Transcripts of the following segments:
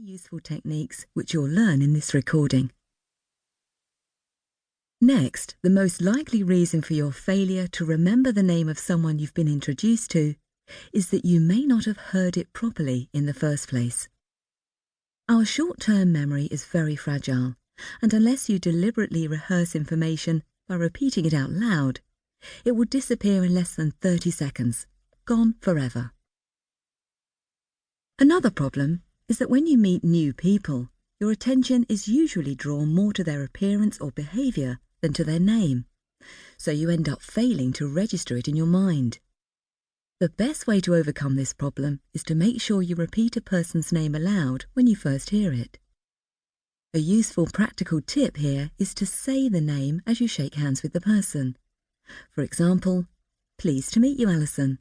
useful techniques which you'll learn in this recording. Next, the most likely reason for your failure to remember the name of someone you've been introduced to is that you may not have heard it properly in the first place. Our short-term memory is very fragile, and unless you deliberately rehearse information by repeating it out loud, it will disappear in less than 30 seconds, gone forever. Another problem is that when you meet new people, your attention is usually drawn more to their appearance or behaviour than to their name, so you end up failing to register it in your mind. The best way to overcome this problem is to make sure you repeat a person's name aloud when you first hear it. A useful practical tip here is to say the name as you shake hands with the person. For example, "Pleased to meet you, Alison."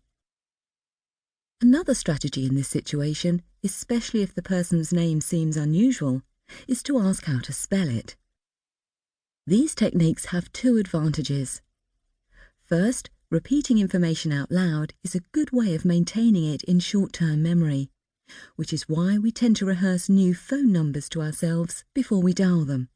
Another strategy in this situation, especially if the person's name seems unusual, is to ask how to spell it. These techniques have two advantages. First, repeating information out loud is a good way of maintaining it in short-term memory, which is why we tend to rehearse new phone numbers to ourselves before we dial them.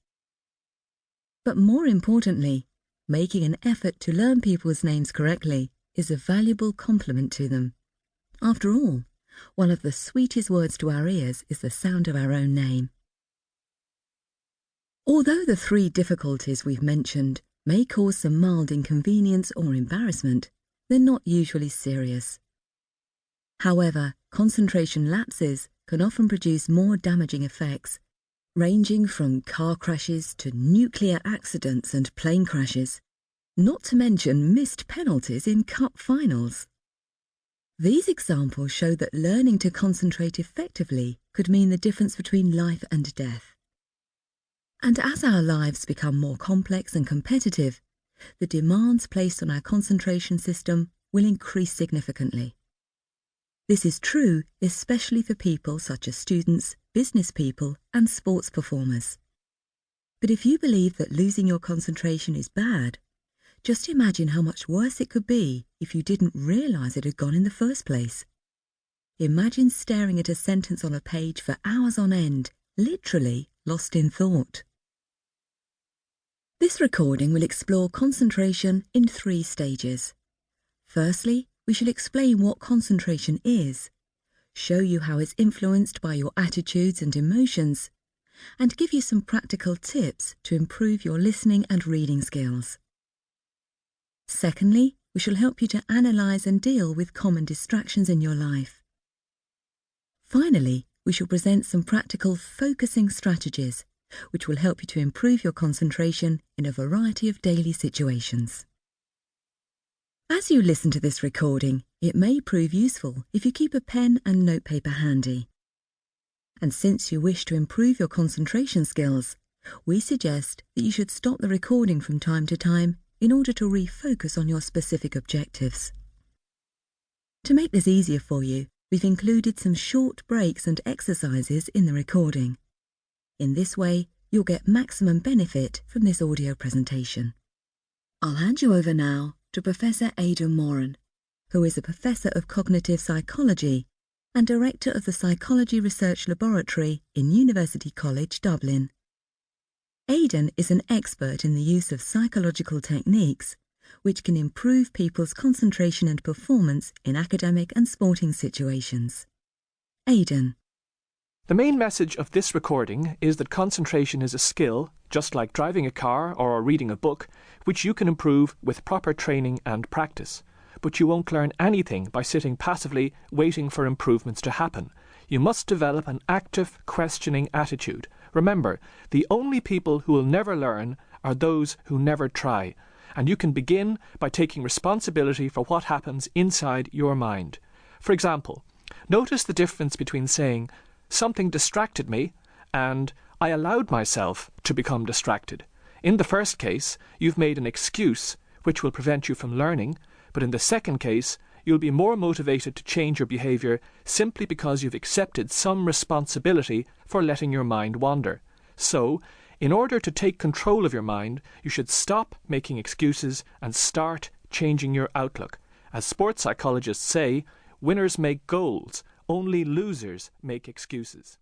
But more importantly, making an effort to learn people's names correctly is a valuable compliment to them. After all, one of the sweetest words to our ears is the sound of our own name. Although the three difficulties we've mentioned may cause some mild inconvenience or embarrassment, they're not usually serious. However, concentration lapses can often produce more damaging effects, ranging from car crashes to nuclear accidents and plane crashes, not to mention missed penalties in cup finals. These examples show that learning to concentrate effectively could mean the difference between life and death. And as our lives become more complex and competitive, the demands placed on our concentration system will increase significantly. This is true especially for people such as students, business people, and sports performers. But if you believe that losing your concentration is bad, just imagine how much worse it could be if you didn't realise it had gone in the first place. Imagine staring at a sentence on a page for hours on end, literally lost in thought. This recording will explore concentration in 3 stages. Firstly, we shall explain what concentration is, show you how it's influenced by your attitudes and emotions, and give you some practical tips to improve your listening and reading skills. Secondly, we shall help you to analyse and deal with common distractions in your life. Finally, we shall present some practical focusing strategies, which will help you to improve your concentration in a variety of daily situations. As you listen to this recording, it may prove useful if you keep a pen and notepaper handy. And since you wish to improve your concentration skills, we suggest that you should stop the recording from time to time in order to refocus on your specific objectives. To make this easier for you, we've included some short breaks and exercises in the recording. In this way, you'll get maximum benefit from this audio presentation. I'll hand you over now to Professor Aidan Moran, who is a Professor of Cognitive Psychology and Director of the Psychology Research Laboratory in University College Dublin. Aidan is an expert in the use of psychological techniques which can improve people's concentration and performance in academic and sporting situations. Aidan. The main message of this recording is that concentration is a skill, just like driving a car or reading a book, which you can improve with proper training and practice. But you won't learn anything by sitting passively waiting for improvements to happen. You must develop an active, questioning attitude. Remember, the only people who will never learn are those who never try. And you can begin by taking responsibility for what happens inside your mind. For example, notice the difference between saying, "Something distracted me," and "I allowed myself to become distracted." In the first case, you've made an excuse which will prevent you from learning, but in the second case, you'll be more motivated to change your behaviour simply because you've accepted some responsibility for letting your mind wander. So, in order to take control of your mind, you should stop making excuses and start changing your outlook. As sports psychologists say, winners make goals, only losers make excuses.